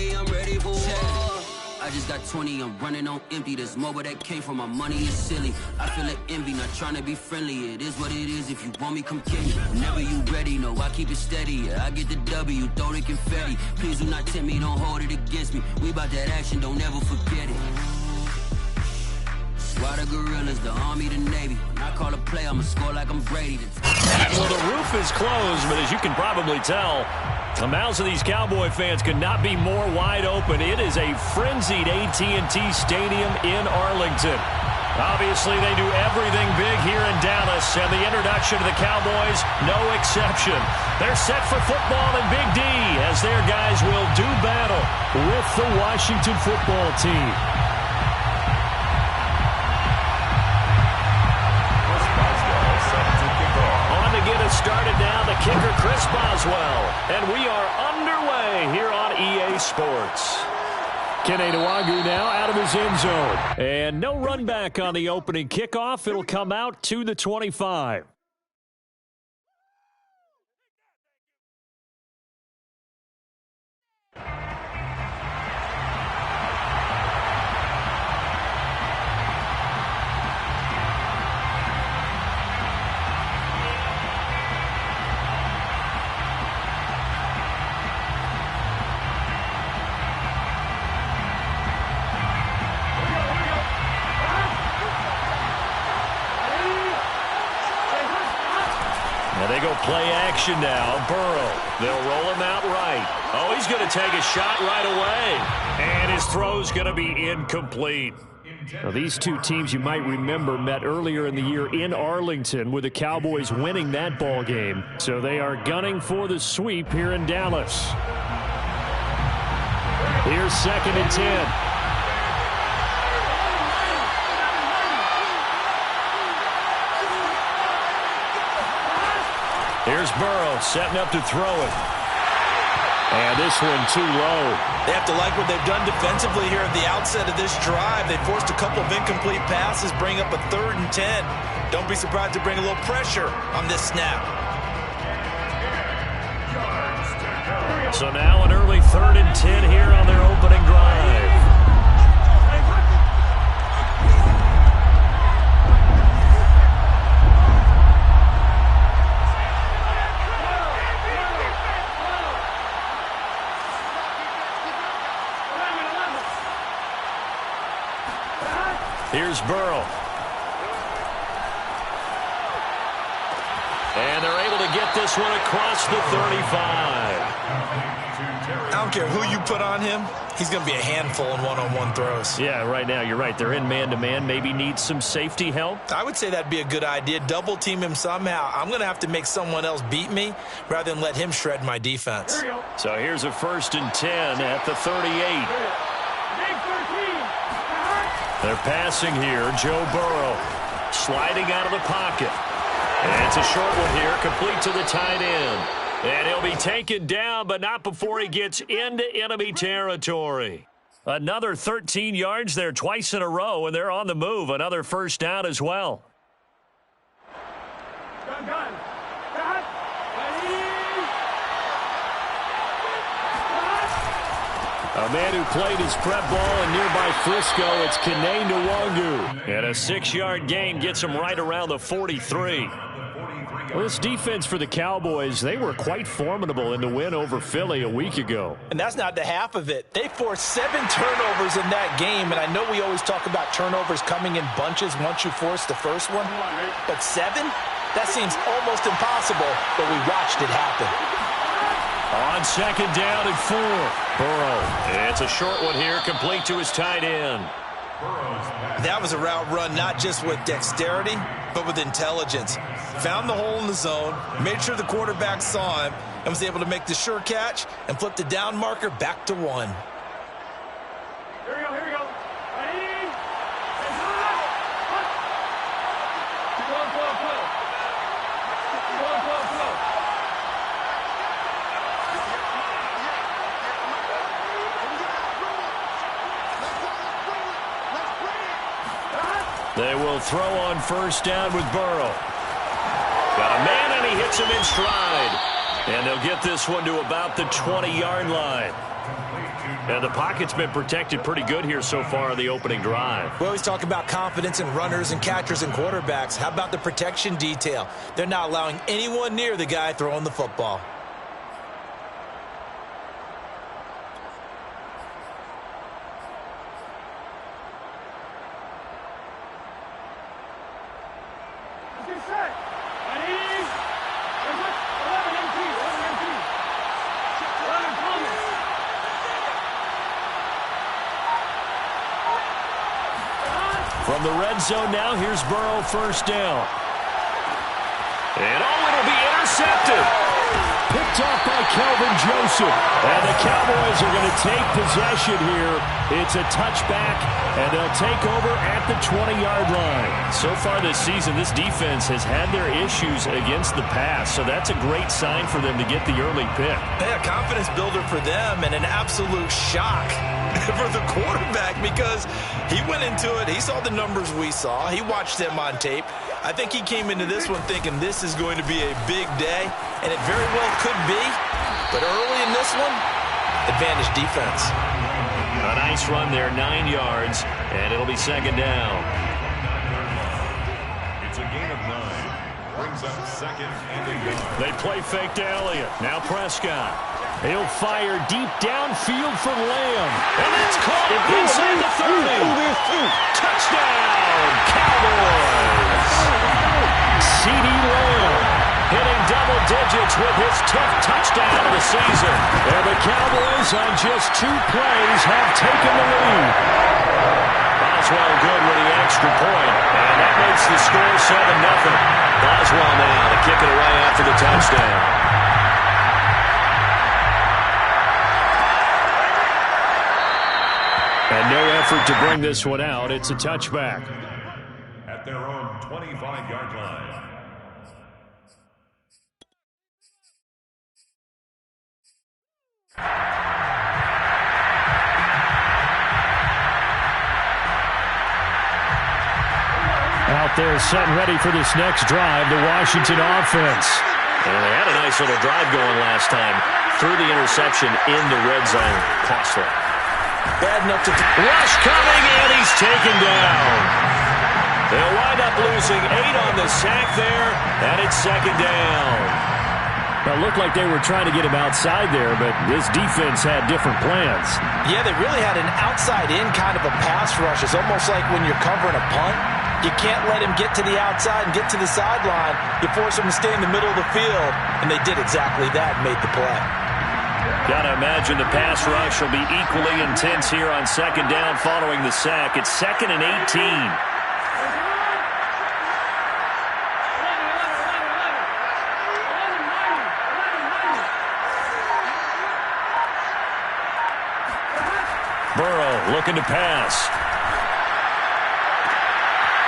day, I'm ready for war. I just got 20, I'm running on empty. There's more where that came from, my money is silly. I feel an envy, not trying to be friendly. It is what it is, if you want me, come get me. Whenever you ready, no, I keep it steady. Yeah, I get the W, throw the confetti. Please do not tempt me, don't hold it against me. We about that action, don't ever forget it. Why the gorillas, the army, the navy. When I call a play, I'ma score like I'm Brady. Well, the roof is closed, but as you can probably tell, the mouths of these Cowboy fans could not be more wide open. It is a frenzied AT&T Stadium in Arlington. Obviously, they do everything big here in Dallas, and the introduction to the Cowboys, no exception. They're set for football in Big D, as their guys will do battle with the Washington football team. Get us started now, the kicker Chris Boswell, and we are underway here on EA Sports. Kene Nwangwu now out of his end zone, and no run back on the opening kickoff. It'll come out to the 25. They go play action now. Burrow. They'll roll him out right. Oh, he's going to take a shot right away. And his throw's going to be incomplete. Now, these two teams you might remember met earlier in the year in Arlington with the Cowboys winning that ball game. So they are gunning for the sweep here in Dallas. Here's 2nd and 10. Here's Burrow setting up to throw it. And this one too low. They have to like what they've done defensively here at the outset of this drive. They forced a couple of incomplete passes, bring up a 3rd and 10. Don't be surprised to bring a little pressure on this snap. So now an early 3rd and 10 here on their opening drive. Here's Burrow. And they're able to get this one across the 35. I don't care who you put on him. He's going to be a handful in one-on-one throws. Yeah, right now, you're right. They're in man-to-man. Maybe need some safety help. I would say that'd be a good idea. Double team him somehow. I'm going to have to make someone else beat me rather than let him shred my defense. So here's a 1st and 10 at the 38. They're passing here. Joe Burrow sliding out of the pocket. And it's a short one here, complete to the tight end. And he'll be taken down, but not before he gets into enemy territory. Another 13 yards there twice in a row, and they're on the move. Another 1st down as well. A man who played his prep ball in nearby Frisco, it's Kene Nwangwu. And a 6-yard gain gets him right around the 43. Well, this defense for the Cowboys, they were quite formidable in the win over Philly a week ago. And that's not the half of it. They forced 7 turnovers in that game, and I know we always talk about turnovers coming in bunches once you force the first one. But 7? That seems almost impossible, but we watched it happen. On 2nd down and 4. Burrow. It's a short one here, complete to his tight end. That was a route run not just with dexterity, but with intelligence. Found the hole in the zone, made sure the quarterback saw him, and was able to make the sure catch and flip the down marker back to 1. Here we go, here we go. Ready? They will throw on 1st down with Burrow. Got a man, and he hits him in stride. And they'll get this one to about the 20-yard line. And the pocket's been protected pretty good here so far on the opening drive. We always talk about confidence in runners and catchers and quarterbacks. How about the protection detail? They're not allowing anyone near the guy throwing the football. From the red zone now, here's Burrow, first down. And it'll be intercepted. Picked off by Kelvin Joseph. And the Cowboys are going to take possession here. It's a touchback, and they'll take over at the 20-yard line. So far this season, this defense has had their issues against the pass, so that's a great sign for them to get the early pick. Yeah, confidence builder for them and an absolute shock for the quarterback because he went into it. He saw the numbers we saw. He watched them on tape. I think he came into this one thinking this is going to be a big day, and it very well could be. But early in this one, advantage defense. A nice run there, 9 yards, and it'll be second down. It's a gain of 9. Brings up second and a yard. They play fake to Elliott. Now Prescott. He'll fire deep downfield for Lamb. And that's caught inside the 30. Touchdown, Cowboys. CeeDee Lamb hitting double digits with his 10th touchdown of the season. And the Cowboys on just 2 plays have taken the lead. Boswell good with the extra point, and that makes the score 7-0. Boswell now to kick it away after the touchdown. And no effort to bring this one out. It's a touchback. At their own 25-yard line. Out there setting ready for this next drive, the Washington offense. And they had a nice little drive going last time. Threw the interception in the red zone. Costly. Bad enough to... Rush coming, and he's taken down. They'll wind up losing 8 on the sack there, and it's second down. Now, it looked like they were trying to get him outside there, but this defense had different plans. Yeah, they really had an outside-in kind of a pass rush. It's almost like when you're covering a punt. You can't let him get to the outside and get to the sideline. You force him to stay in the middle of the field, and they did exactly that and made the play. Got to imagine the pass rush will be equally intense here on second down following the sack. It's 2nd and 18. Burrow looking to pass.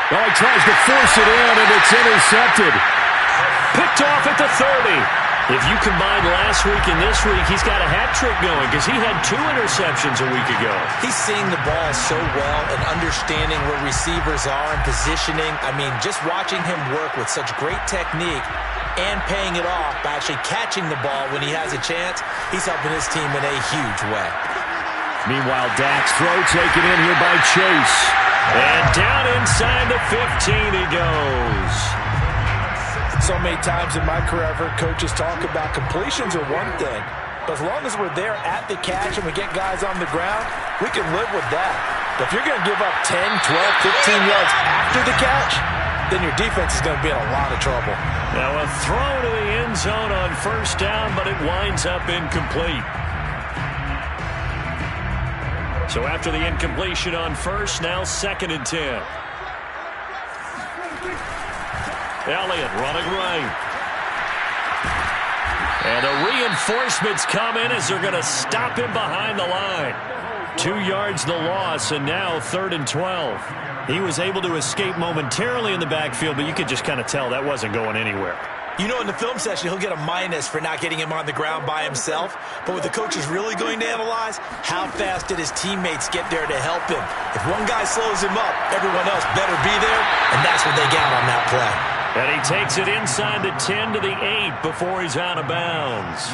Oh, he tries to force it in, and it's intercepted. Picked off at the 30. If you combine last week and this week, he's got a hat trick going because he had 2 interceptions a week ago. He's seeing the ball so well and understanding where receivers are and positioning. I mean, just watching him work with such great technique and paying it off by actually catching the ball when he has a chance, he's helping his team in a huge way. Meanwhile, Dak's throw taken in here by Chase. And down inside the 15 he goes. So many times in my career, I've heard coaches talk about completions are one thing. But as long as we're there at the catch and we get guys on the ground, we can live with that. But if you're going to give up 10, 12, 15 yards after the catch, then your defense is going to be in a lot of trouble. Now a throw to the end zone on first down, but it winds up incomplete. So after the incompletion on first, now 2nd and 10. Elliott running right. And the reinforcements come in as they're going to stop him behind the line. 2 yards the loss, and now 3rd and 12. He was able to escape momentarily in the backfield, but you could just kind of tell that wasn't going anywhere. You know, in the film session, he'll get a minus for not getting him on the ground by himself. But what the coach is really going to analyze, how fast did his teammates get there to help him? If one guy slows him up, everyone else better be there, and that's what they got on that play. And he takes it inside the 10 to the 8 before he's out of bounds.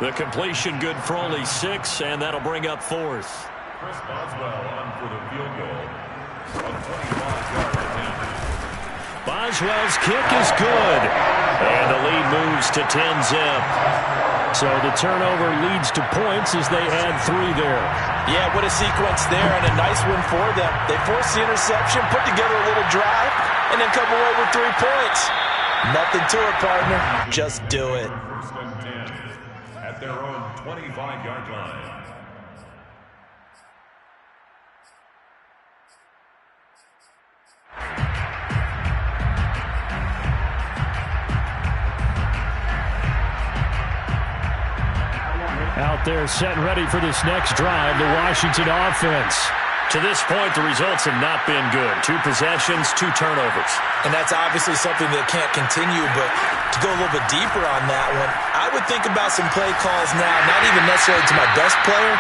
The completion good for only 6, and that'll bring up 4th. Chris Boswell on for the field goal from 25-yard attempt. Boswell's kick is good, and the lead moves to 10-zip. So the turnover leads to points as they add 3 there. Yeah, what a sequence there, and a nice one for them. They force the interception, put together a little drive, and then come away with 3 points. Nothing to it, partner. Just do it. First and 10 at their own 25-yard line. Out there set and ready for this next drive, the Washington offense. To this point, the results have not been good. 2 possessions, 2 turnovers. And that's obviously something that can't continue, but to go a little bit deeper on that one, I would think about some play calls now, not even necessarily to my best player,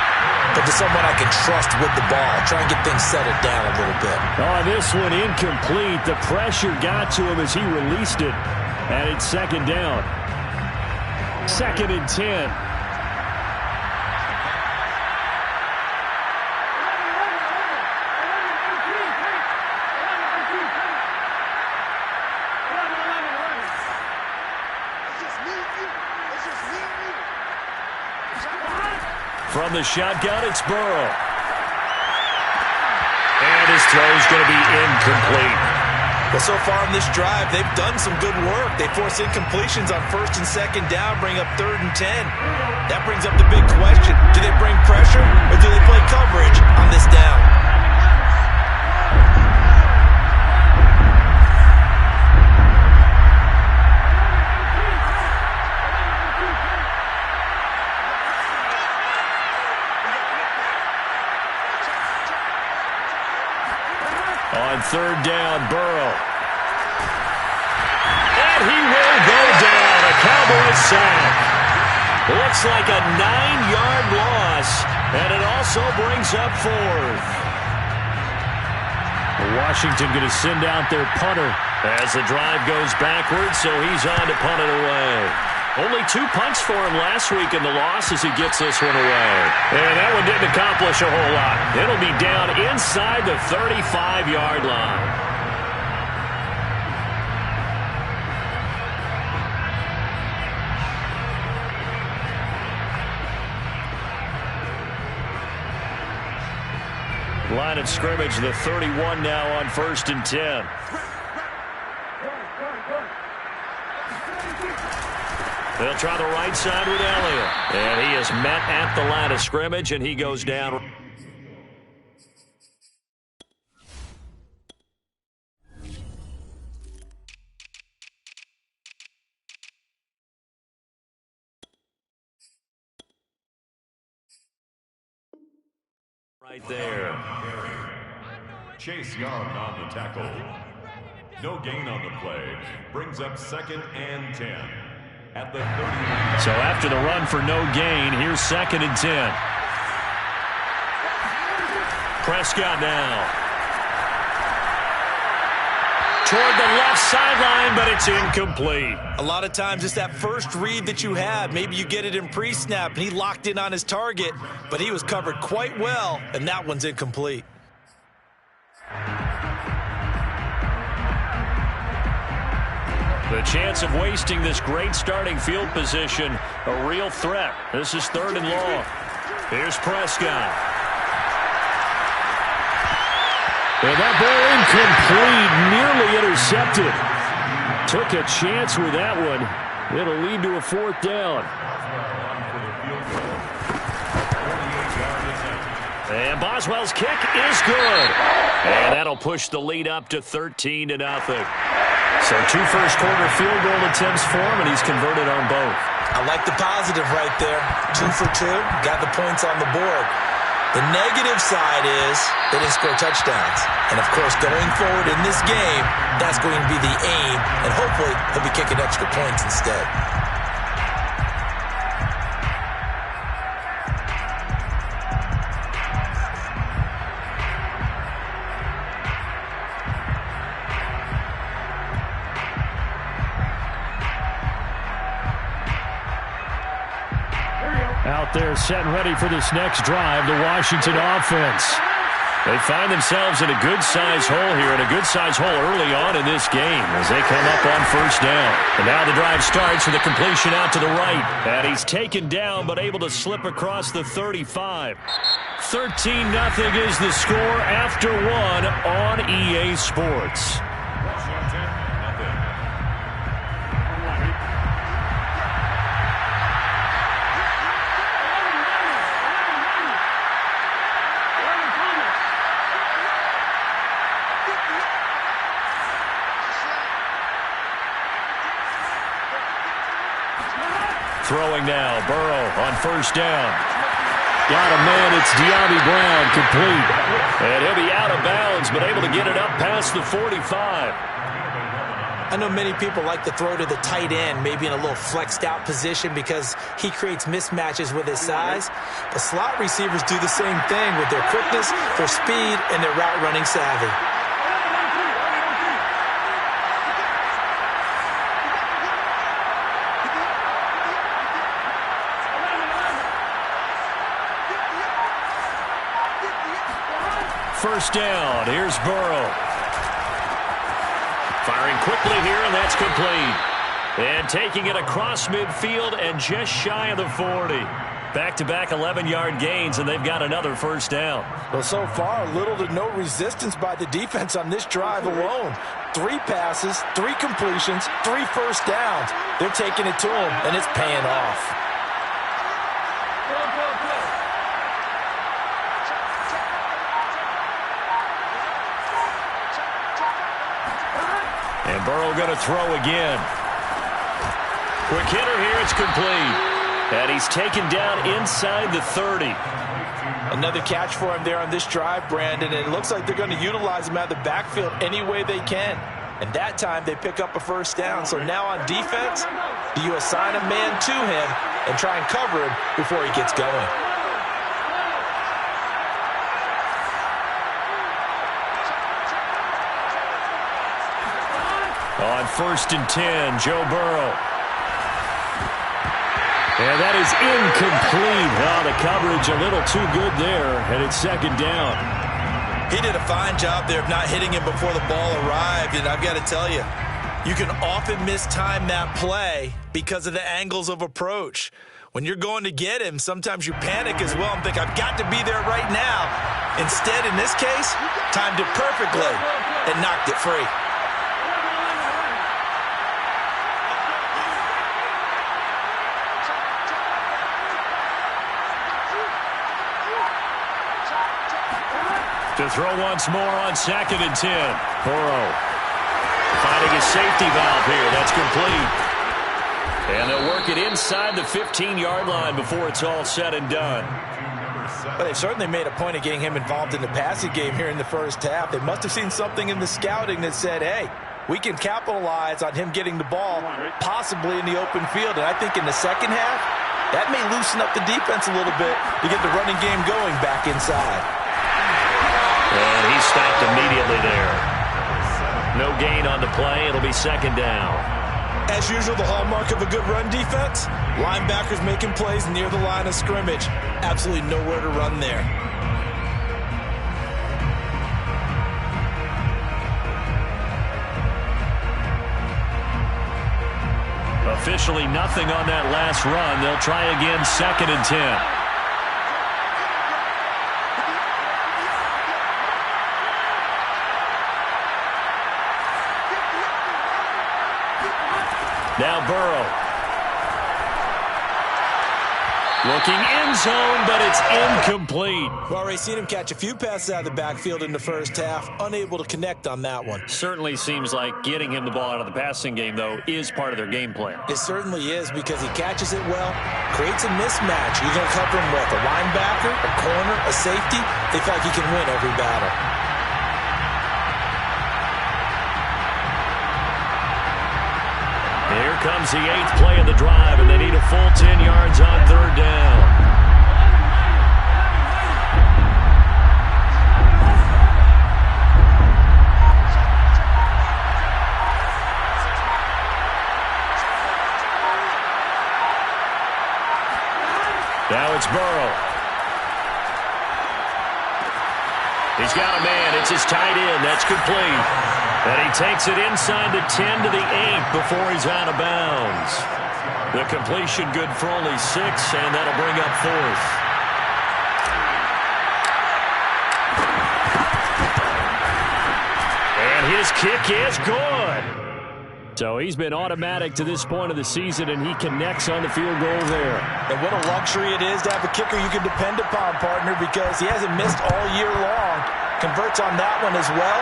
but to someone I can trust with the ball. Try and get things settled down a little bit. Oh, this one incomplete. The pressure got to him as he released it. And it's 2nd down. 2nd and 10. From the shotgun, it's Burrow. And his throw's going to be incomplete. Well, so far in this drive, they've done some good work. They force incompletions on 1st and 2nd down, bring up 3rd and 10. That brings up the big question. Do they bring pressure or do they play coverage on this down? On 3rd down, Burrow. And he will go down. A Cowboys sack. Looks like a 9-yard loss, and it also brings up 4th. Washington going to send out their punter as the drive goes backwards, so he's on to punt it away. Only 2 punts for him last week in the loss as he gets this one away. And that one didn't accomplish a whole lot. It'll be down inside the 35-yard line. Line of scrimmage, the 31 now on 1st and 10. They'll try the right side with Elliott. And he is met at the line of scrimmage, and he goes down. Right there. Chase Young on the tackle. No gain on the play. Brings up 2nd and 10. At the 31. So after the run for no gain, here's 2nd and 10. Prescott now. Toward the left sideline, but it's incomplete. A lot of times it's that first read that you have. Maybe you get it in pre-snap, and he locked in on his target, but he was covered quite well, and that one's incomplete. The chance of wasting this great starting field position, a real threat. This is 3rd and long. Here's Prescott. And that ball incomplete, nearly intercepted. Took a chance with that one. It'll lead to a 4th down. And Boswell's kick is good. And that'll push the lead up to 13-0. So 2 first-quarter field goal attempts for him, and he's converted on both. I like the positive right there. 2 for 2, got the points on the board. The negative side is they didn't score touchdowns. And, of course, going forward in this game, that's going to be the aim, and hopefully he'll be kicking extra points instead. Here They're set and ready for this next drive, the Washington offense. They find themselves in a good-sized hole here, and a good-sized hole early on in this game as they come up on first down. And now the drive starts with a completion out to the right. And he's taken down but able to slip across the 35. 13-0 is the score after one on EA Sports. Throwing now, Burrow on first down. Got a man, it's De'Ami Brown, complete. And he'll be out of bounds, but able to get it up past the 45. I know many people like to throw to the tight end, maybe in a little flexed out position because he creates mismatches with his size. But slot receivers do the same thing with their quickness, their speed, and their route running savvy. First down, here's Burrow. Firing quickly here, and that's complete. And taking it across midfield and just shy of the 40. Back-to-back 11-yard gains, and they've got another first down. Well, so far, little to no resistance by the defense on this drive alone. 3 passes, 3 completions, 3 first downs. They're taking it to them, and it's paying off. And Burrow going to throw again. Quick hitter here, it's complete. And he's taken down inside the 30. Another catch for him there on this drive, Brandon. And it looks like they're going to utilize him out of the backfield any way they can. And that time they pick up a first down. So now on defense, do you assign a man to him and try and cover him before he gets going? On first and 10, Joe Burrow. And that is incomplete. Oh, the coverage a little too good there, and it's second down. He did a fine job there of not hitting him before the ball arrived, and I've got to tell you, you can often mistime that play because of the angles of approach. When you're going to get him, sometimes you panic as well and think, I've got to be there right now. Instead, in this case, timed it perfectly and knocked it free. To throw once more on second and 10. Burrow finding a safety valve here. That's complete. And they'll work it inside the 15-yard line before it's all said and done. Well, they've certainly made a point of getting him involved in the passing game here in the first half. They must have seen something in the scouting that said, hey, we can capitalize on him getting the ball possibly in the open field. And I think in the second half, that may loosen up the defense a little bit to get the running game going back inside. And he stopped immediately there. No gain on the play. It'll be second down. As usual, the hallmark of a good run defense, linebackers making plays near the line of scrimmage. Absolutely nowhere to run there. Officially nothing on that last run. They'll try again second and 10. Now Burrow. Looking end zone, but it's incomplete. Well, already seen him catch a few passes out of the backfield in the first half. Unable to connect on that one. Certainly seems like getting him the ball out of the passing game, though, is part of their game plan. It certainly is because he catches it well, creates a mismatch. You're going to cover him with a linebacker, a corner, a safety. They feel like he can win every battle. Here comes the 8th play of the drive, and they need a full 10 yards on third down. Now it's Burrow. He's got a man. It's his tight end. That's complete. And he takes it inside the 10 to the 8 before he's out of bounds. The completion good for only 6, and that'll bring up 4th. And his kick is good. So he's been automatic to this point of the season, and he connects on the field goal there. And what a luxury it is to have a kicker you can depend upon, partner, because he hasn't missed all year long. Converts on that one as well.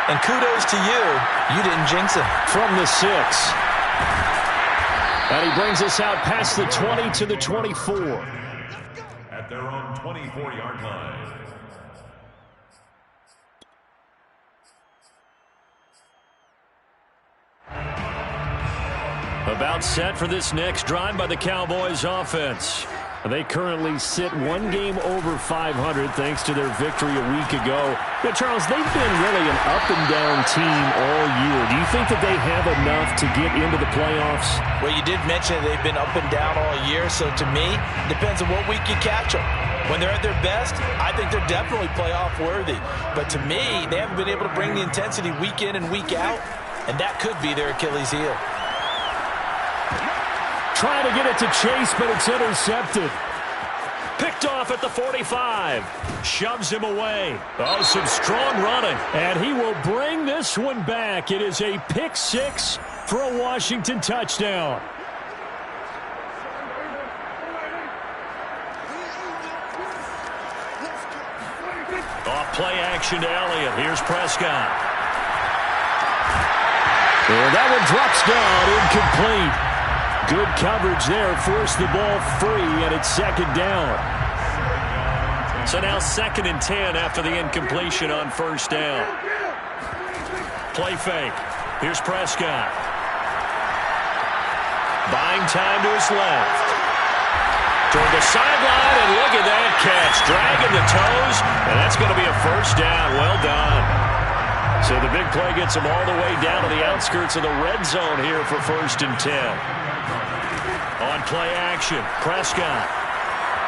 And kudos to you. You didn't jinx him. From the 6. And he brings us out past the 20 to the 24. At their own 24-yard line. About set for this next drive by the Cowboys offense. They currently sit 1 game over 500 thanks to their victory a week ago. Now, Charles, they've been really an up-and-down team all year. Do you think that they have enough to get into the playoffs? Well, you did mention that they've been up and down all year, so to me, it depends on what week you catch them. When they're at their best, I think they're definitely playoff worthy. But to me, they haven't been able to bring the intensity week in and week out, and that could be their Achilles heel. Trying to get it to Chase, but it's intercepted. Picked off at the 45. Shoves him away. Oh, some strong running. And he will bring this one back. It is a pick 6 for a Washington touchdown. Off play action to Elliott. Here's Prescott. And that one drops down, incomplete. Good coverage there, forced the ball free, and it's 2nd down. So now 2nd and 10 after the incompletion on 1st down. Play fake. Here's Prescott. Buying time to his left. Toward the sideline, and look at that catch. Dragging the toes, and that's going to be a 1st down. Well done. So the big play gets him all the way down to the outskirts of the red zone here for 1st and 10. On play action, Prescott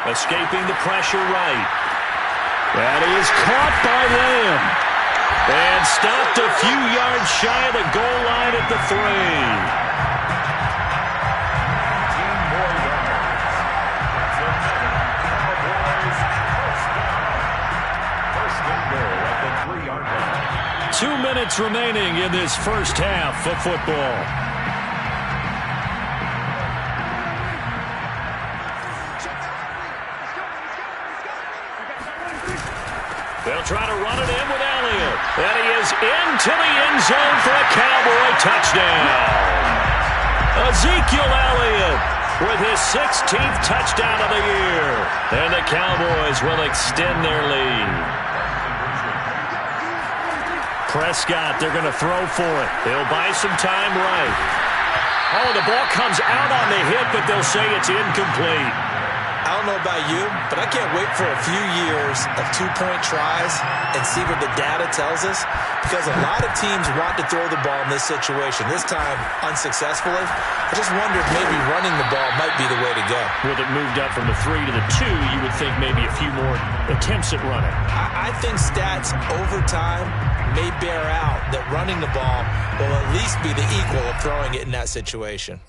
escaping the pressure right. That is caught by Lamb. And stopped a few yards shy of the goal line at the 3. First 2 minutes remaining in this first half of football. They'll try to run it in with Elliott. And he is into the end zone for a Cowboy touchdown. Ezekiel Elliott with his 16th touchdown of the year. And the Cowboys will extend their lead. Prescott, they're going to throw for it. They'll buy some time right. Oh, the ball comes out on the hit, but they'll say it's incomplete. I don't know about you, but I can't wait for a few years of 2-point tries and see what the data tells us, because a lot of teams want to throw the ball in this situation, this time unsuccessfully. I just wonder if maybe running the ball might be the way to go. With it moved up from the 3 to the 2, you would think maybe a few more attempts at running. I think stats over time may bear out that running the ball will at least be the equal of throwing it in that situation.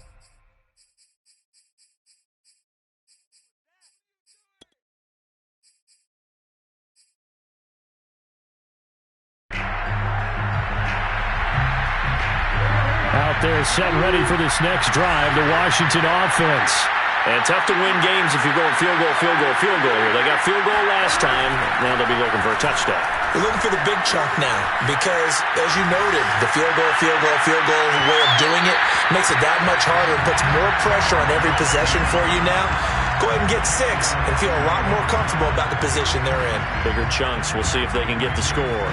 Out there set ready for this next drive, the Washington offense. And tough to win games if you're going field goal, field goal, field goal here. They got field goal last time. Now they'll be looking for a touchdown. We're looking for the big chunk now because, as you noted, the field goal way of doing it makes it that much harder and puts more pressure on every possession for you now. Go ahead and get 6 and feel a lot more comfortable about the position they're in. Bigger chunks. We'll see if they can get the score.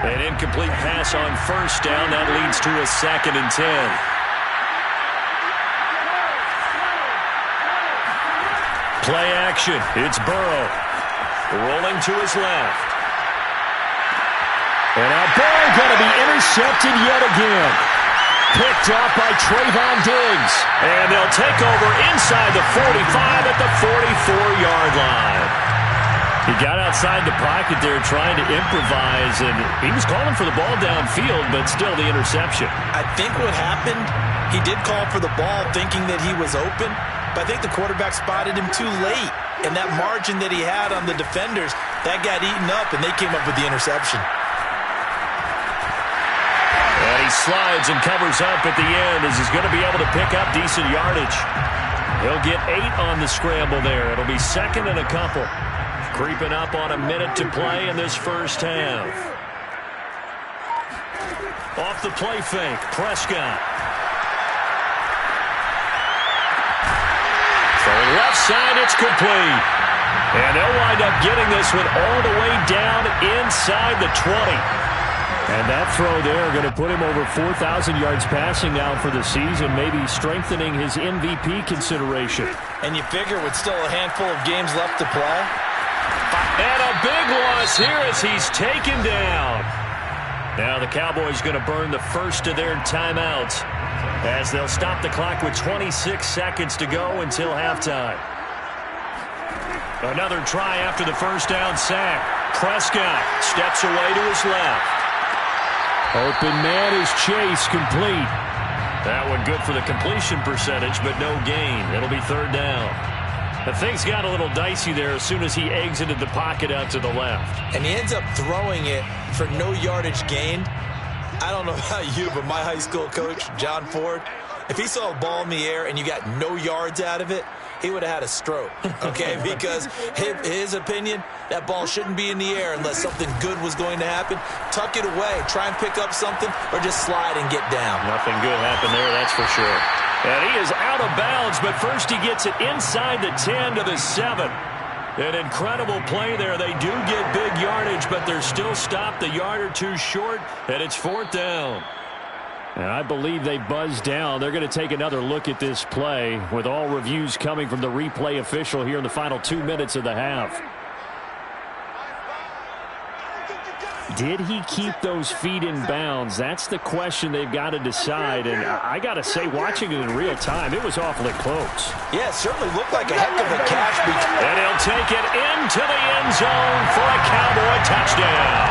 An incomplete pass on 1st down. That leads to a 2nd and 10. Play action. It's Burrow. Rolling to his left. And now Burrow going to be intercepted yet again. Picked up by Trayvon Diggs. And they'll take over inside the 45 at the 44-yard line. He got outside the pocket there trying to improvise, and he was calling for the ball downfield, but still the interception. I think what happened, he did call for the ball thinking that he was open, but I think the quarterback spotted him too late. And that margin that he had on the defenders, that got eaten up, and they came up with the interception. And he slides and covers up at the end as he's going to be able to pick up decent yardage. He'll get 8 on the scramble there. It'll be second and a couple. Creeping up on a minute to play in this first half. Off the play fake, Prescott. From left side, it's complete. And they'll wind up getting this one all the way down inside the 20. And that throw there going to put him over 4,000 yards passing now for the season, maybe strengthening his MVP consideration. And you figure with still a handful of games left to play. And a big loss here as he's taken down. Now the Cowboys going to burn the first of their timeouts as they'll stop the clock with 26 seconds to go until halftime. Another try after the first down sack. Prescott steps away to his left. Open man is Chase, complete. That one good for the completion percentage, but no gain. It'll be third down. The things got a little dicey there as soon as he exited the pocket out to the left. And he ends up throwing it for no yardage gained. I don't know about you, but my high school coach, John Ford, if he saw a ball in the air and you got no yards out of it, he would have had a stroke, okay? Because his opinion, that ball shouldn't be in the air unless something good was going to happen. Tuck it away, try and pick up something, or just slide and get down. Nothing good happened there, that's for sure. And he is out of bounds, but first he gets it inside the 10 to the 7. An incredible play there. They do get big yardage, but they're still stopped a yard or two short, and it's fourth down. And I believe they buzzed down. They're going to take another look at this play with all reviews coming from the replay official here in the final 2 minutes of the half. Did he keep those feet in bounds? That's the question they've got to decide. And I got to say, watching it in real time, it was awfully close. Yeah, it certainly looked like a heck of a catch. And he'll take it into the end zone for a Cowboy touchdown.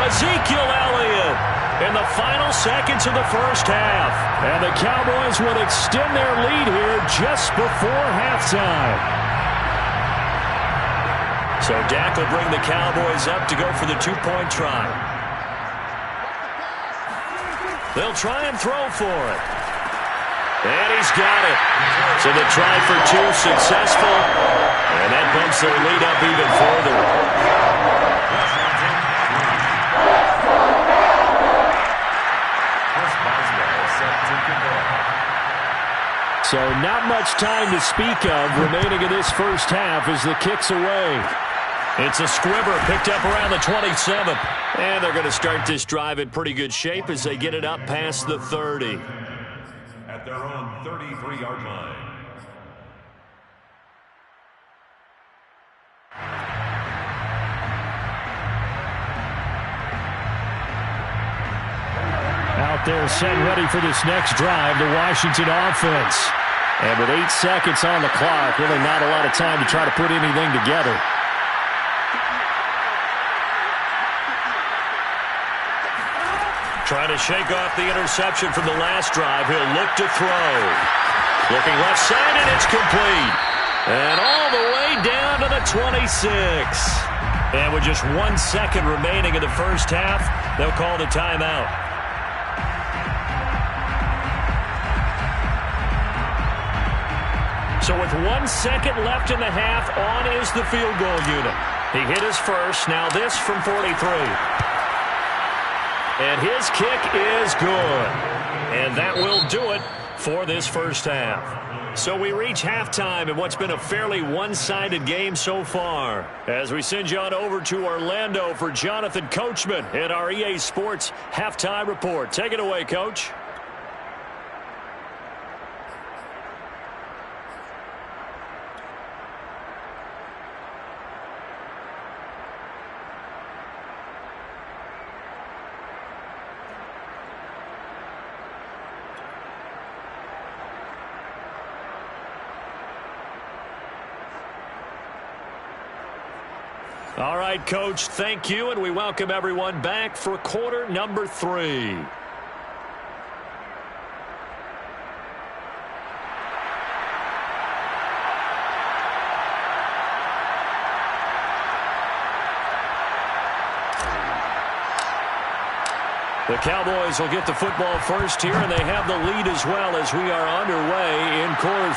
Ezekiel Elliott in the final seconds of the first half. And the Cowboys would extend their lead here just before halftime. So Dak will bring the Cowboys up to go for the two-point try. They'll try and throw for it. And he's got it. So the try for two successful. And that bumps their lead up even further. So not much time to speak of remaining in this first half as the kick's away. It's a squibber picked up around the 27th. And they're going to start this drive in pretty good shape as they get it up past the 30. At their own 33-yard line. Out there set ready for this next drive, the Washington offense. And with 8 seconds on the clock, really not a lot of time to try to put anything together. Trying to shake off the interception from the last drive. He'll look to throw. Looking left side, and it's complete. And all the way down to the 26. And with just 1 second remaining in the first half, they'll call the timeout. So with 1 second left in the half, on is the field goal unit. He hit his first, now this from 43. And his kick is good. And that will do it for this first half. So we reach halftime in what's been a fairly one-sided game so far. As we send you on over to Orlando for Jonathan Coachman in our EA Sports Halftime Report. Take it away, Coach. All right, Coach, thank you, and we welcome everyone back for quarter number 3. The Cowboys will get the football first here, and they have the lead as well as we are underway in quarter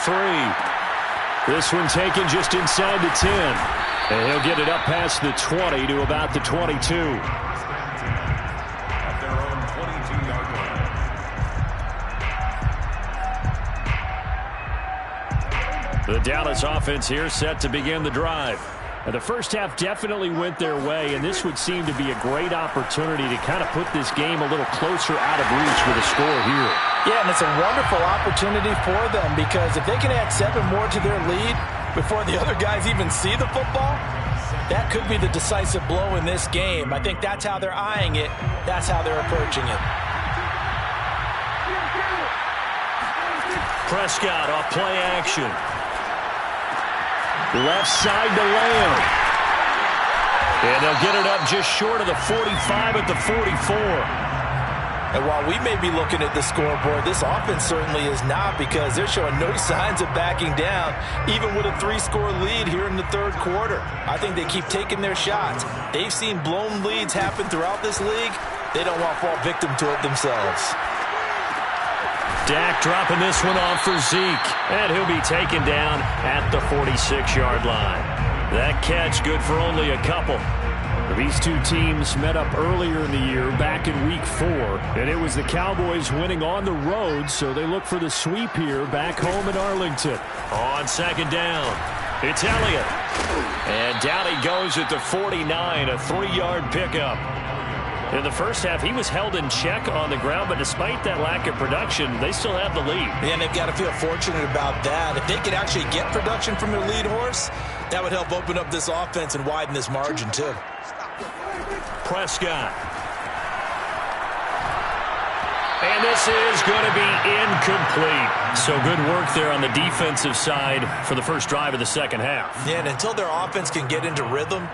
3. This one taken just inside the 10. And he'll get it up past the 20 to about the 22. At their own 22-yard line. The Dallas offense here set to begin the drive. Now, the first half definitely went their way, and this would seem to be a great opportunity to kind of put this game a little closer out of reach with a score here. Yeah, and it's a wonderful opportunity for them because if they can add 7 more to their lead before the other guys even see the football, that could be the decisive blow in this game. I think that's how they're eyeing it. That's how they're approaching it. Prescott off play action. Left side to Lamb. And they'll get it up just short of the 45 at the 44. And while we may be looking at the scoreboard, this offense certainly is not because they're showing no signs of backing down, even with a 3-score lead here in the third quarter. I think they keep taking their shots. They've seen blown leads happen throughout this league. They don't want to fall victim to it themselves. Dak dropping this one off for Zeke, and he'll be taken down at the 46-yard line. That catch good for only a couple. These two teams met up earlier in the year, back in Week 4, and it was the Cowboys winning on the road, so they look for the sweep here back home in Arlington. On second down, it's Elliott. And down he goes at the 49, a 3-yard pickup. In the first half, he was held in check on the ground, but despite that lack of production, they still have the lead. And they've got to feel fortunate about that. If they could actually get production from their lead horse, that would help open up this offense and widen this margin, too. Prescott. And this is going to be incomplete. So good work there on the defensive side for the first drive of the second half. Yeah, and until their offense can get into rhythm,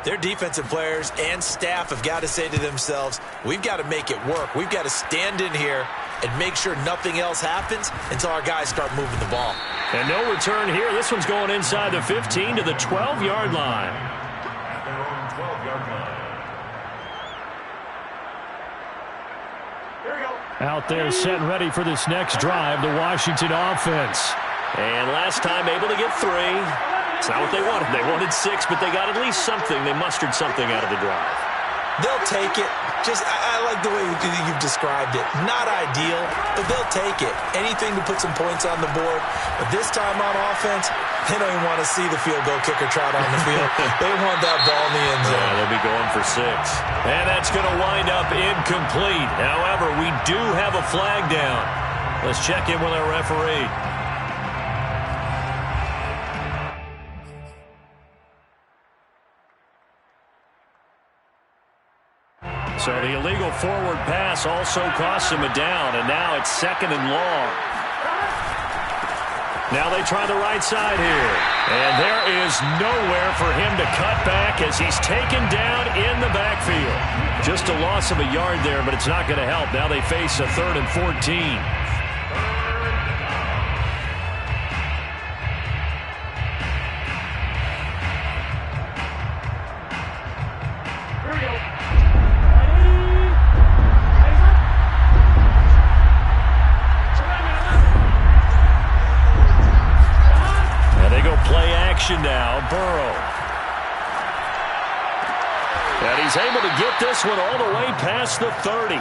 their defensive players and staff have got to say to themselves, we've got to make it work. We've got to stand in here and make sure nothing else happens until our guys start moving the ball. And no return here. This one's going inside the 15 to the 12-yard line. At their own 12-yard line. Here we go. Out there set and ready for this next drive, the Washington offense. And last time able to get 3. It's not what they wanted. They wanted 6, but they got at least something. They mustered something out of the drive. They'll take it. I like the way you've described it. Not ideal, but they'll take it. Anything to put some points on the board. But this time on offense, they don't even want to see the field goal kicker trot on the field. They want that ball in the end zone. Yeah, they'll be going for 6. And that's going to wind up incomplete. However, we do have a flag down. Let's check in with our referee. So the illegal forward pass also costs him a down, and now it's 2nd and long. Now they try the right side here, and there is nowhere for him to cut back as he's taken down in the backfield. Just a loss of a yard there, but it's not going to help. Now they face a 3rd and 14. Now, Burrow. And he's able to get this one all the way past the 30.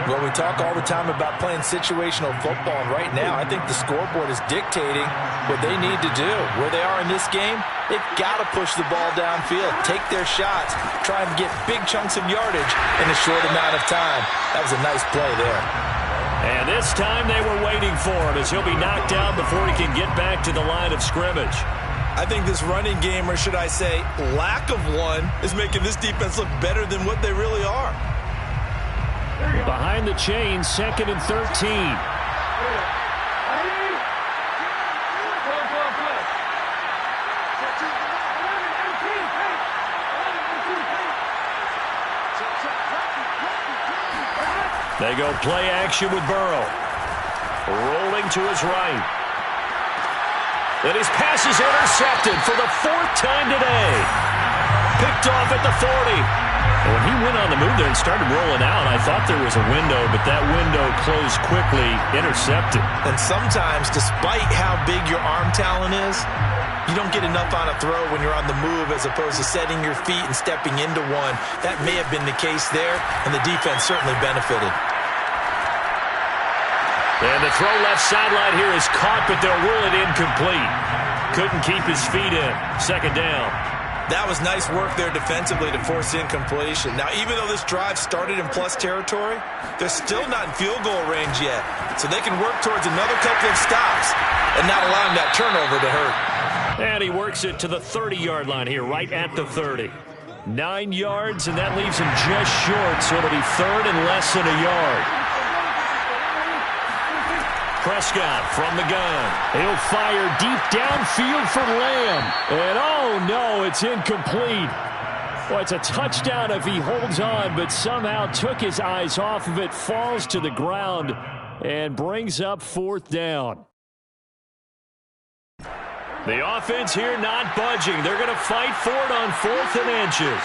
Well, we talk all the time about playing situational football, and right now I think the scoreboard is dictating what they need to do. Where they are in this game, they've got to push the ball downfield, take their shots, try and get big chunks of yardage in a short amount of time. That was a nice play there. And this time they were waiting for him as he'll be knocked out before he can get back to the line of scrimmage. I think this running game, or should I say lack of one, is making this defense look better than what they really are. Behind the chains, 2nd and 13. They go play action with Burrow. Rolling to his right. And his pass is intercepted for the 4th time today. Picked off at the 40. When he went on the move there and started rolling out, I thought there was a window, but that window closed quickly, intercepted. And sometimes, despite how big your arm talent is, you don't get enough on a throw when you're on the move as opposed to setting your feet and stepping into one. That may have been the case there, and the defense certainly benefited. And the throw left sideline here is caught, but they'll rule it incomplete. Couldn't keep his feet in. 2nd down. That was nice work there defensively to force incompletion. Now, even though this drive started in plus territory, they're still not in field goal range yet. So they can work towards another couple of stops and not allowing that turnover to hurt. And he works it to the 30-yard line here, right at the 30. 9 yards, and that leaves him just short, so it'll be 3rd and less than a yard. Prescott from the gun. He'll fire deep downfield for Lamb. And oh no, it's incomplete. Well, it's a touchdown if he holds on, but somehow took his eyes off of it, falls to the ground, and brings up 4th down. The offense here not budging. They're going to fight for it on 4th and inches.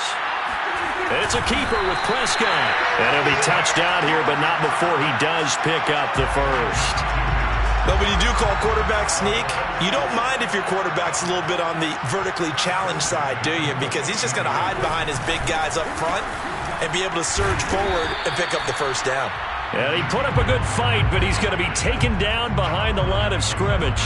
It's a keeper with Prescott. And he'll be touched out here, but not before he does pick up the first. But when you do call quarterback sneak, you don't mind if your quarterback's a little bit on the vertically challenged side, do you? Because he's just going to hide behind his big guys up front and be able to surge forward and pick up the first down. Yeah, he put up a good fight, but he's going to be taken down behind the line of scrimmage.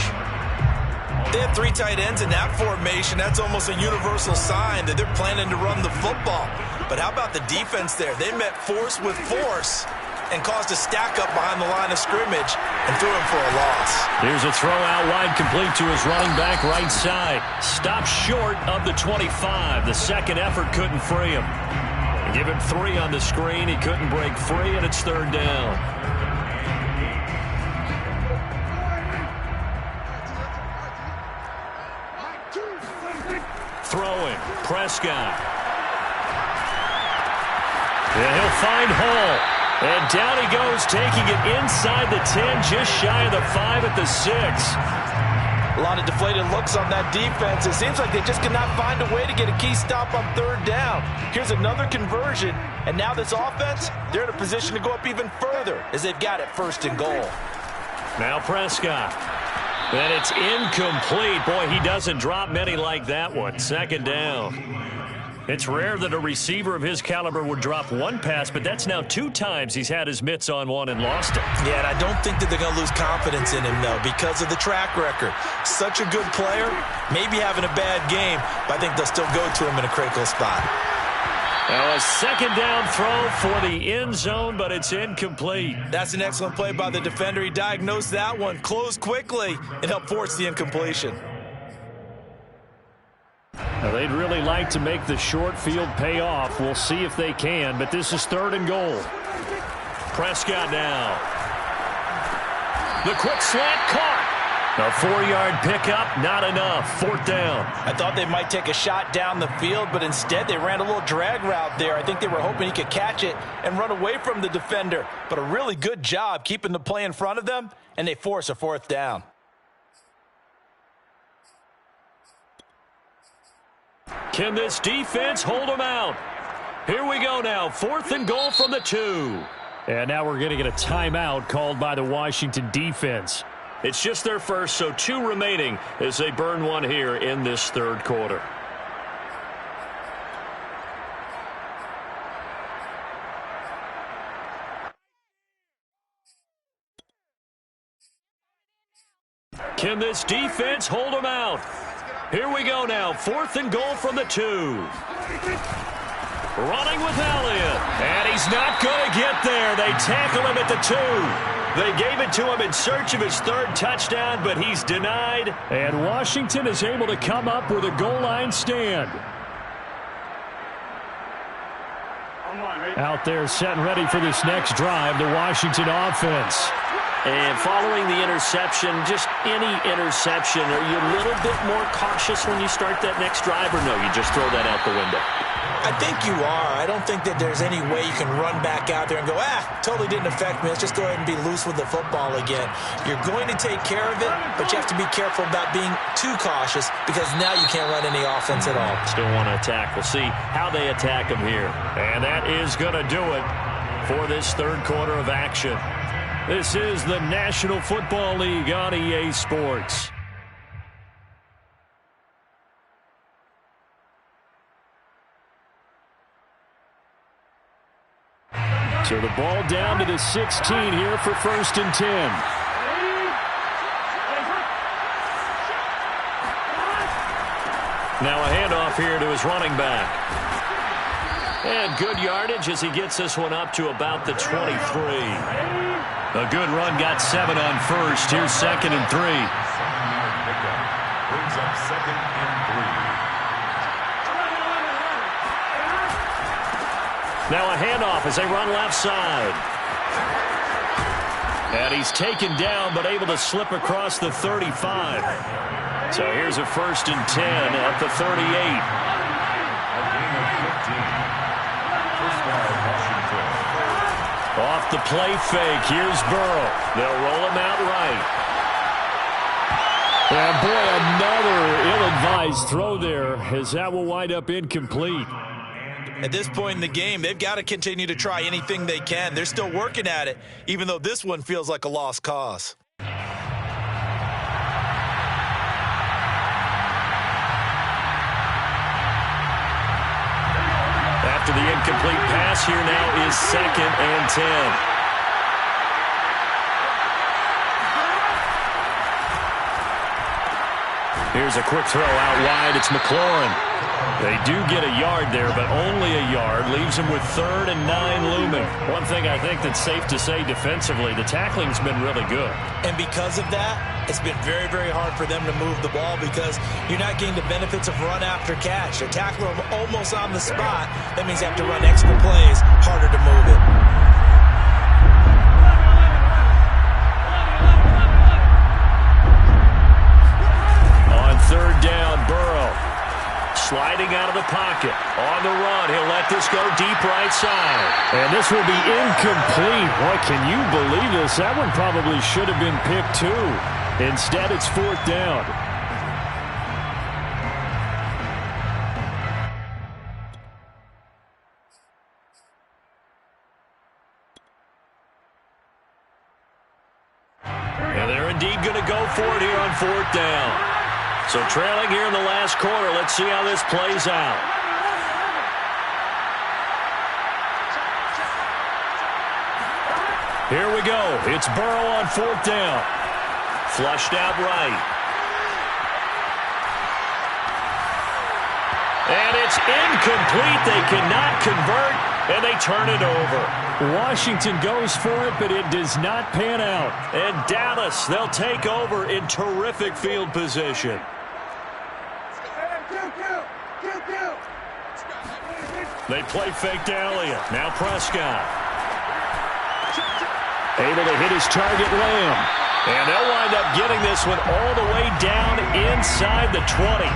They have 3 tight ends in that formation. That's almost a universal sign that they're planning to run the football. But how about the defense there? They met force with force and caused a stack up behind the line of scrimmage and threw him for a loss. Here's a throw out wide complete to his running back right side. Stopped short of the 25. The second effort couldn't free him. Give him 3 on the screen. He couldn't break free, and it's 3rd down. Throwing, Prescott. And he'll find Hall. And down he goes, taking it inside the 10, just shy of the 5 at the 6. A lot of deflated looks on that defense. It seems like they just cannot find a way to get a key stop on 3rd down. Here's another conversion, and now this offense, they're in a position to go up even further as they've got it 1st and goal. Now Prescott. And it's incomplete. Boy, he doesn't drop many like that one. 2nd down. It's rare that a receiver of his caliber would drop one pass, but that's now 2 times he's had his mitts on one and lost it. Yeah, and I don't think that they're going to lose confidence in him, though, because of the track record. Such a good player, maybe having a bad game, but I think they'll still go to him in a critical spot. Now a 2nd down throw for the end zone, but it's incomplete. That's an excellent play by the defender. He diagnosed that one, closed quickly, and helped force the incompletion. Now they'd really like to make the short field pay off. We'll see if they can, but this is 3rd and goal. Prescott now. The quick slant caught. A 4-yard pickup, not enough. 4th down. I thought they might take a shot down the field, but instead they ran a little drag route there. I think they were hoping he could catch it and run away from the defender. But a really good job keeping the play in front of them, and they force a 4th down. Can this defense hold them out? Here we go now. 4th and goal from the 2. And now we're going to get a timeout called by the Washington defense. It's just their first, so 2 remaining as they burn one here in this 3rd quarter. Can this defense hold them out? Here we go now. 4th and goal from the 2. Running with Elliott. And he's not going to get there. They tackle him at the 2. They gave it to him in search of his 3rd touchdown, but he's denied. And Washington is able to come up with a goal line stand. Out there set and ready for this next drive, the Washington offense. And following the interception, just any interception, are you a little bit more cautious when you start that next drive, or no, you just throw that out the window? I think you are. I don't think that there's any way you can run back out there and go, totally didn't affect me. Let's just go ahead and be loose with the football again. You're going to take care of it, but you have to be careful about being too cautious because now you can't run any offense at all. Still want to attack. We'll see how they attack him here. And that is going to do it for this third quarter of action. This is the National Football League on EA Sports. So the ball down to the 16 here for 1st and 10. Now a handoff here to his running back. And good yardage as he gets this one up to about the 23. A good run got 7 on 1st. Here's 2nd and 3. Brings up 2nd and 3. Now a handoff as they run left side. And he's taken down but able to slip across the 35. So here's a 1st and 10 at the 38. A gain of 15. First down, Washington. Off the play fake. Here's Burrow. They'll roll him out right. And boy, another ill-advised throw there as that will wind up incomplete. At this point in the game, they've got to continue to try anything they can. They're still working at it, even though this one feels like a lost cause. After the incomplete pass, here now is 2nd and 10. Here's a quick throw out wide. It's McLaurin. They do get a yard there, but only a yard. Leaves them with 3rd and 9 looming. One thing I think that's safe to say defensively, the tackling's been really good. And because of that, it's been very, very hard for them to move the ball because you're not getting the benefits of run after catch. A tackler almost on the spot. That means you have to run extra plays, harder to move it. On 3rd down, Burrow. Sliding out of the pocket. On the run, he'll let this go deep right side. And this will be incomplete. Boy, can you believe this? That one probably should have been picked too. Instead, it's 4th down. And they're indeed going to go for it here on 4th down. So trailing here in the last quarter. Let's see how this plays out. Here we go. It's Burrow on 4th down. Flushed out right. And it's incomplete. They cannot convert, and they turn it over. Washington goes for it, but it does not pan out. And Dallas, they'll take over in terrific field position. They play fake to Elliott. Now Prescott. Able to hit his target, Lamb. And they'll wind up getting this one all the way down inside the 20.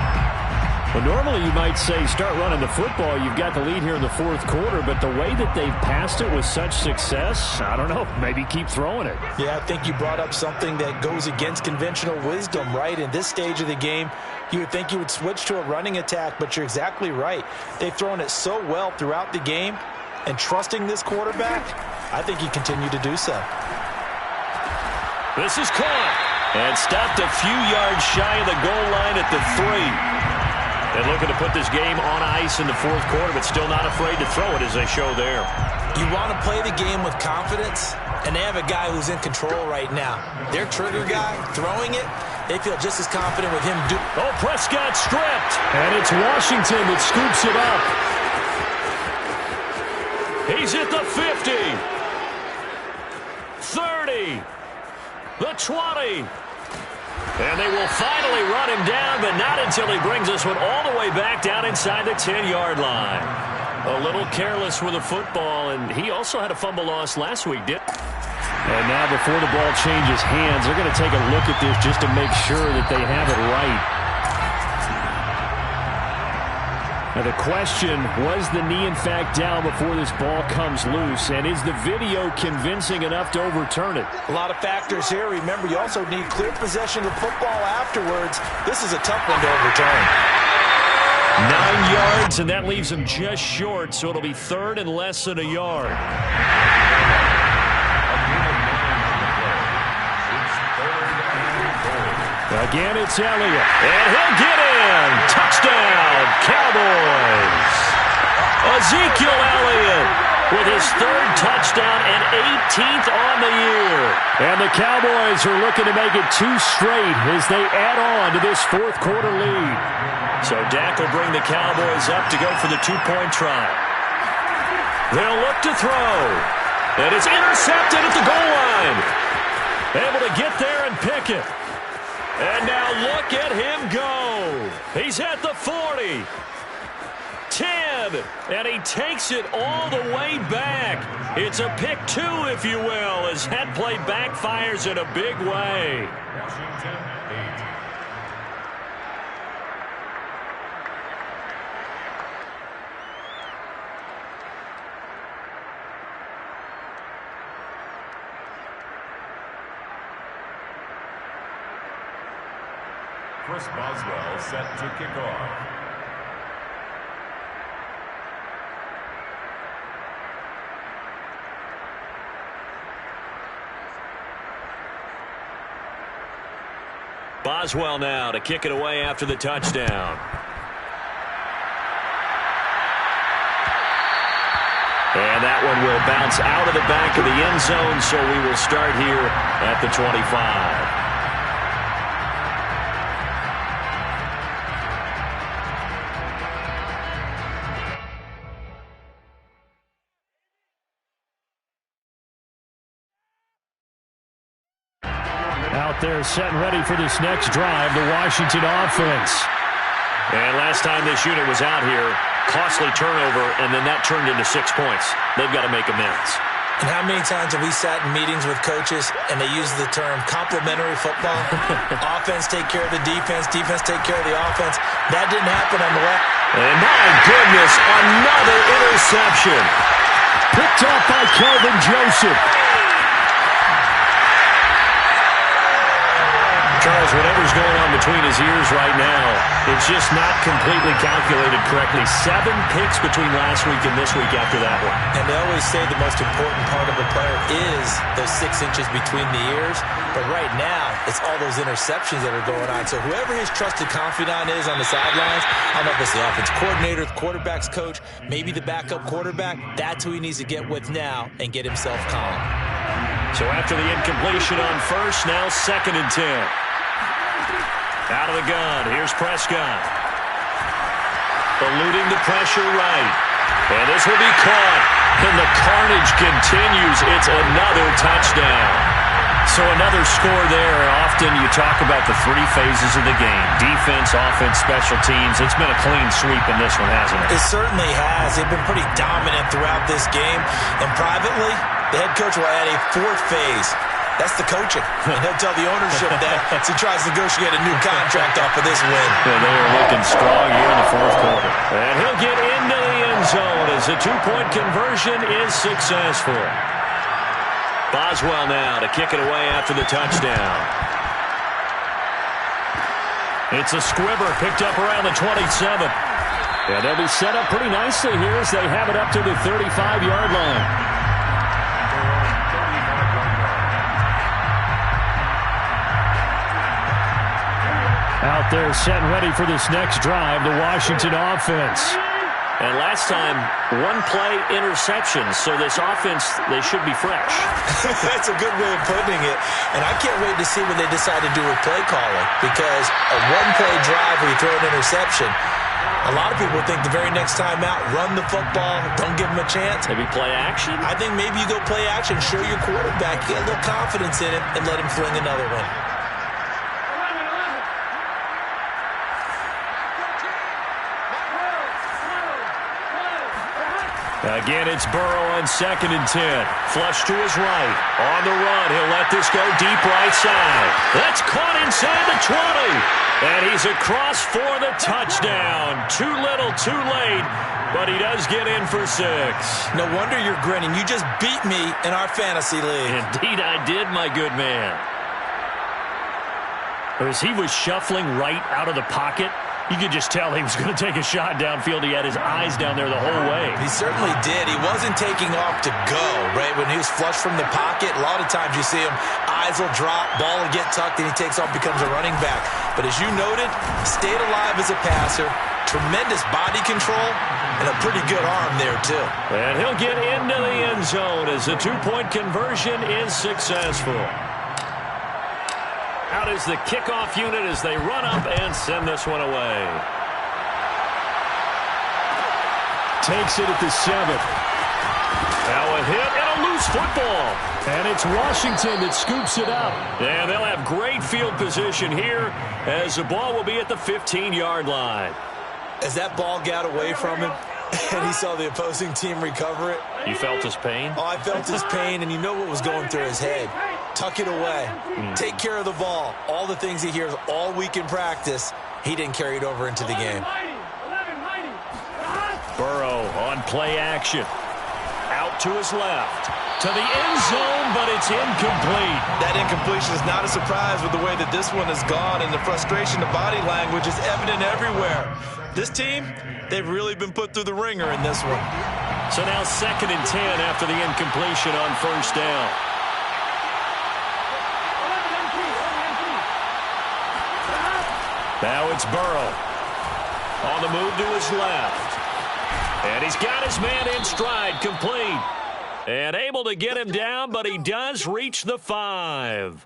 Well, normally you might say start running the football. You've got the lead here in the 4th quarter, but the way that they've passed it with such success, I don't know, maybe keep throwing it. Yeah, I think you brought up something that goes against conventional wisdom, right? In this stage of the game, you would think you would switch to a running attack, but you're exactly right. They've thrown it so well throughout the game, and trusting this quarterback, I think you continue to do so. This is caught and stopped a few yards shy of the goal line at the 3. And looking to put this game on ice in the 4th quarter, but still not afraid to throw it as they show there. You want to play the game with confidence, and they have a guy who's in control right now. Their trigger guy throwing it, they feel just as confident with him. Oh, Prescott stripped. And it's Washington that scoops it up. He's at the 50. 30. The 20. And they will finally run him down, but not until he brings this one all the way back down inside the 10-yard line. A little careless with the football, and he also had a fumble loss last week, didn't he? And now before the ball changes hands, they're going to take a look at this just to make sure that they have it right. Now the question, was the knee in fact down before this ball comes loose? And is the video convincing enough to overturn it? A lot of factors here. Remember, you also need clear possession of the football afterwards. This is a tough one to overturn. 9 yards, and that leaves him just short, so it'll be third and less than a yard. Again, it's Elliott, and he'll get in. Touchdown, Cowboys. Ezekiel Elliott with his third touchdown and 18th on the year. And the Cowboys are looking to make it 2 straight as they add on to this fourth quarter lead. So Dak will bring the Cowboys up to go for the 2-point try. They'll look to throw. And it's intercepted at the goal line. Able to get there and pick it. And now look at him go. He's at the 40. 10. And he takes it all the way back. It's a pick 2, if you will, as that play backfires in a big way. Washington 8. Chris Boswell set to kick off. Boswell now to kick it away after the touchdown. And that one will bounce out of the back of the end zone, so we will start here at the 25. Out there set and ready for this next drive, the Washington offense. And last time this unit was out here, costly turnover, and then that turned into 6 points. They've got to make amends. And how many times have we sat in meetings with coaches and they use the term complementary football? Offense take care of the defense, defense take care of the offense. That didn't happen on the left. And my goodness, another interception. Picked up by Kelvin Joseph. Charles, whatever's going on between his ears right now, it's just not completely calculated correctly. 7 picks between last week and this week after that one. And they always say the most important part of a player is those 6 inches between the ears. But right now, it's all those interceptions that are going on. So whoever his trusted confidant is on the sidelines, I don't know if it's the offense coordinator, the quarterback's coach, maybe the backup quarterback, that's who he needs to get with now and get himself calm. So after the incompletion on first, now 2nd and 10. Out of the gun, here's Prescott. Eluding the pressure right. And this will be caught. And the carnage continues. It's another touchdown. So another score there. Often you talk about the 3 phases of the game. Defense, offense, special teams. It's been a clean sweep in this one, hasn't it? It certainly has. They've been pretty dominant throughout this game. And privately, the head coach will add a 4th phase. That's the coaching. And he'll tell the ownership that as he tries to negotiate a new contract off of this win. Yeah, they are looking strong here in the 4th quarter. And he'll get into the end zone as the 2-point conversion is successful. Boswell now to kick it away after the touchdown. It's a squibber picked up around the 27. Yeah, they'll be set up pretty nicely here as they have it up to the 35-yard line. Out there set and ready for this next drive, the Washington offense. And last time, 1-play interceptions, so this offense, they should be fresh. That's a good way of putting it. And I can't wait to see what they decide to do with play calling, because a 1-play drive where you throw an interception, a lot of people think the very next time out, run the football, don't give them a chance. Maybe play action? I think maybe you go play action, show your quarterback, get a little confidence in it, and let him fling another one. Again, it's Burrow on 2nd and 10. Flush to his right. On the run, he'll let this go deep right side. That's caught inside the 20. And he's across for the touchdown. Too little, too late, but he does get in for 6. No wonder you're grinning. You just beat me in our fantasy league. Indeed I did, my good man. As he was shuffling right out of the pocket, you could just tell he was going to take a shot downfield. He had his eyes down there the whole way. He certainly did. He wasn't taking off to go, right? When he was flushed from the pocket, a lot of times you see him, eyes will drop, ball will get tucked, and he takes off, becomes a running back. But as you noted, stayed alive as a passer, tremendous body control, and a pretty good arm there, too. And he'll get into the end zone as the two-point conversion is successful. Out is the kickoff unit as they run up and send this one away. Takes it at the 7. Now a hit and a loose football. And it's Washington that scoops it up. And they'll have great field position here as the ball will be at the 15-yard line. As that ball got away from him and he saw the opposing team recover it. You felt his pain? Oh, I felt his pain, and you know what was going through his head. Tuck it away. Take care of the ball. All the things he hears all week in practice, he didn't carry it over into the game. Burrow on play action. Out to his left. To the end zone, but it's incomplete. That incompletion is not a surprise with the way that this one has gone, and the frustration, the body language is evident everywhere. This team, they've really been put through the ringer in this one. So now 2nd and 10 after the incompletion on first down. Now it's Burrow. On the move to his left. And he's got his man in stride, complete. And able to get him down, but he does reach the 5.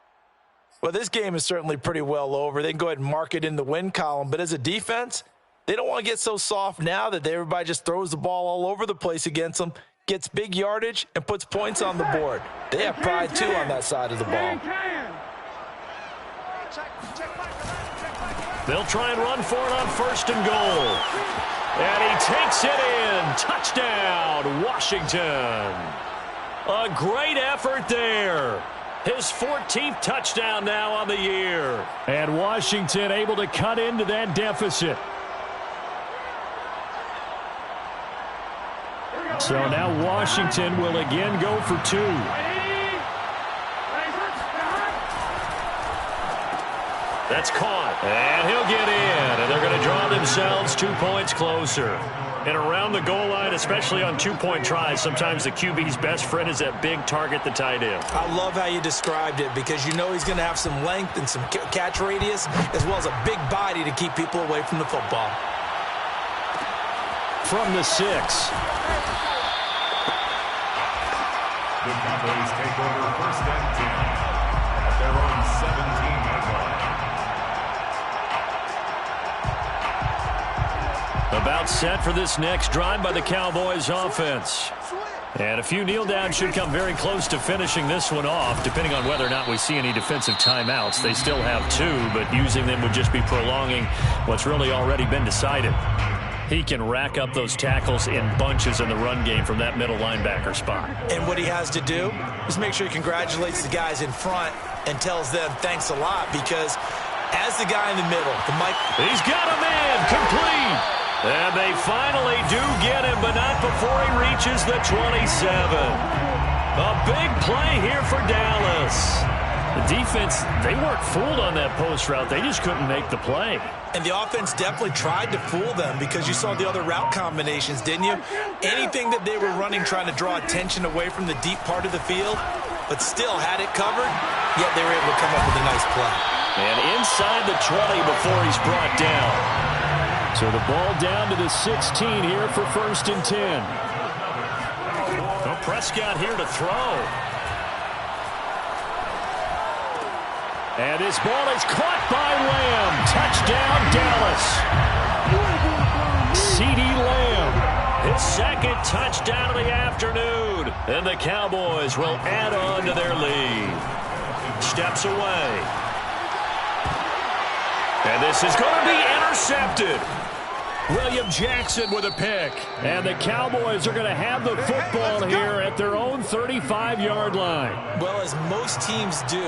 Well, this game is certainly pretty well over. They can go ahead and mark it in the win column. But as a defense, they don't want to get so soft now that everybody just throws the ball all over the place against them, gets big yardage, and puts points on the board. They have pride, too, on that side of the ball. They'll try and run for it on 1st and goal. And he takes it in. Touchdown, Washington. A great effort there. His 14th touchdown now on the year. And Washington able to cut into that deficit. So now Washington will again go for 2. That's caught. And he'll get in. And they're going to draw themselves 2 points closer. And around the goal line, especially on two-point tries, sometimes the QB's best friend is that big target, the tight end. I love how you described it because you know he's going to have some length and some catch radius as well as a big body to keep people away from the football. From the 6. The Cowboys take over 1st and 10 at their own 17-yard line. About set for this next drive by the Cowboys offense. And a few kneel downs should come very close to finishing this one off, depending on whether or not we see any defensive timeouts. They still have 2, but using them would just be prolonging what's really already been decided. He can rack up those tackles in bunches in the run game from that middle linebacker spot. And what he has to do is make sure he congratulates the guys in front and tells them thanks a lot because as the guy in the middle, he's got a man complete. And they finally do get him, but not before he reaches the 27. A big play here for Dallas. The defense, they weren't fooled on that post route. They just couldn't make the play. And the offense definitely tried to fool them because you saw the other route combinations, didn't you? Anything that they were running trying to draw attention away from the deep part of the field, but still had it covered, yet they were able to come up with a nice play. And inside the 20 before he's brought down. So the ball down to the 16 here for 1st and 10. Well, Prescott here to throw. And this ball is caught by Lamb. Touchdown, Dallas. CeeDee Lamb. His 2nd touchdown of the afternoon. And the Cowboys will add on to their lead. Steps away. And this is going to be intercepted. William Jackson with a pick. And the Cowboys are going to have the football here at their own 35-yard line. Well, as most teams do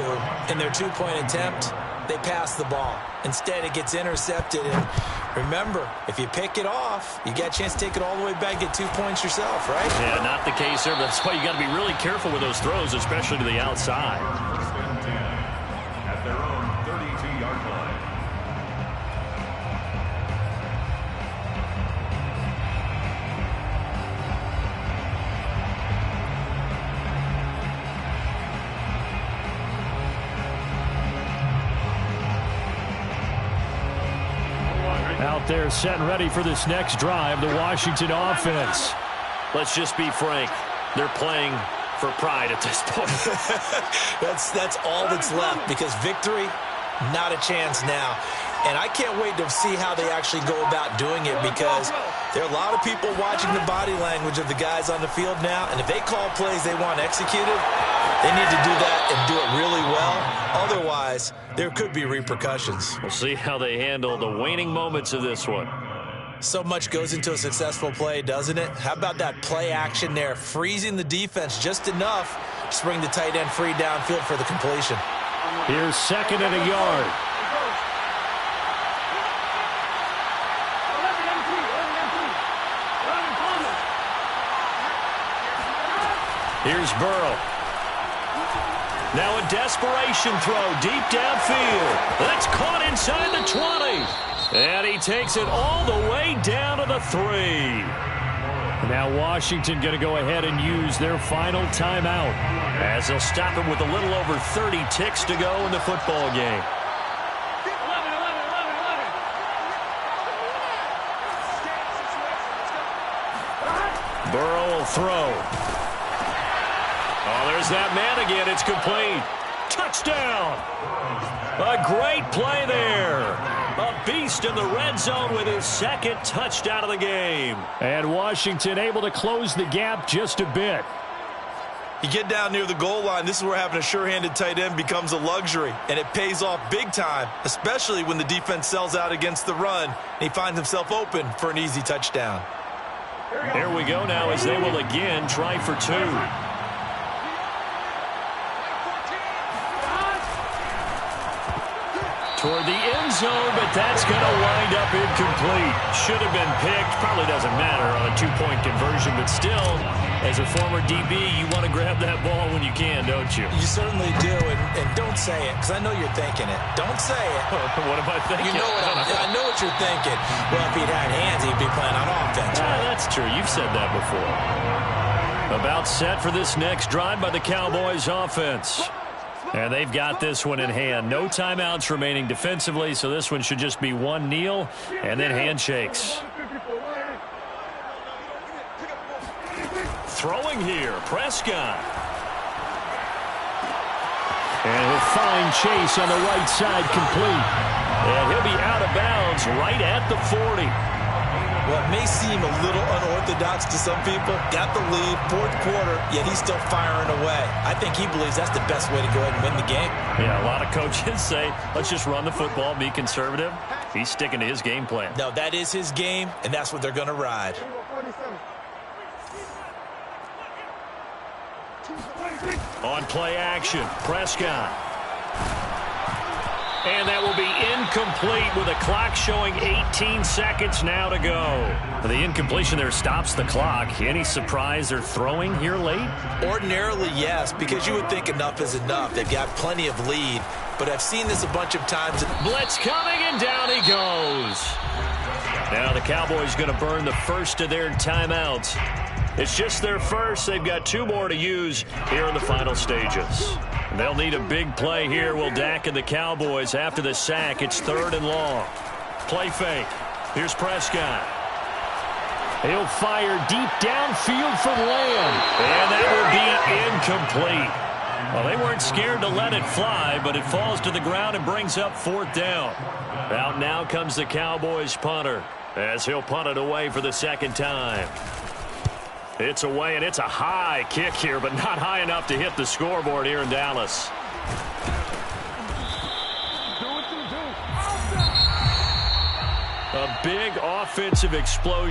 in their two-point attempt, they pass the ball. Instead, it gets intercepted. And remember, if you pick it off, you get a chance to take it all the way back, get 2 points yourself, right? Yeah, not the case there. But that's why you got to be really careful with those throws, especially to the outside. At their own 32-yard line. Out there set and ready for this next drive, the Washington offense. Let's just be frank. They're playing for pride at this point. That's all that's left, because victory, not a chance now. And I can't wait to see how they actually go about doing it, because there are a lot of people watching the body language of the guys on the field now, and if they call plays they want executed, they need to do that and do it really well. Otherwise, there could be repercussions. We'll see how they handle the waning moments of this one. So much goes into a successful play, doesn't it? How about that play action there, freezing the defense just enough to bring the tight end free downfield for the completion. Here's 2nd and a yard. Here's Burrow. Now a desperation throw deep downfield. That's caught inside the 20. And he takes it all the way down to the 3. Now Washington going to go ahead and use their final timeout, as they'll stop it with a little over 30 ticks to go in the football game. Burrow will throw. Oh, there's that man again. It's complete. Touchdown. A great play there. A beast in the red zone with his 2nd touchdown of the game. And Washington able to close the gap just a bit. You get down near the goal line, this is where having a sure-handed tight end becomes a luxury, and it pays off big time, especially when the defense sells out against the run, and he finds himself open for an easy touchdown. Here we go now, as they will again try for 2. Toward the end zone, but that's going to wind up incomplete. Should have been picked. Probably doesn't matter on a 2-point conversion, but still, as a former DB, you want to grab that ball when you can, don't you? You certainly do, and don't say it, because I know you're thinking it. Don't say it. What am I thinking? You know I know what you're thinking. Well, if he'd had hands, he'd be playing on offense, right? That's true. You've said that before. About set for this next drive by the Cowboys offense. And they've got this one in hand. No timeouts remaining defensively, so this one should just be one kneel and then handshakes. Throwing here, Prescott. And he'll find Chase on the right side, complete. And he'll be out of bounds right at the 40. What may seem a little unorthodox to some people, got the lead, 4th quarter, yet he's still firing away. I think he believes that's the best way to go ahead and win the game. Yeah, a lot of coaches say, let's just run the football, be conservative. He's sticking to his game plan. No, that is his game, and that's what they're going to ride. On play action, Prescott. And that will be incomplete with a clock showing 18 seconds now to go. The incompletion there stops the clock. Any surprise they're throwing here late? Ordinarily, yes, because you would think enough is enough. They've got plenty of lead, but I've seen this a bunch of times. Blitz coming, and down he goes. Now the Cowboys going to burn the first of their timeouts. It's just their first. They've got 2 more to use here in the final stages. They'll need a big play here. Will Dak and the Cowboys after the sack. It's 3rd and long. Play fake. Here's Prescott. He'll fire deep downfield for Lamb. And that will be incomplete. Well, they weren't scared to let it fly, but it falls to the ground and brings up 4th down. Out now comes the Cowboys punter, as he'll punt it away for the 2nd time. It's away, and it's a high kick here, but not high enough to hit the scoreboard here in Dallas. A big offensive explosion.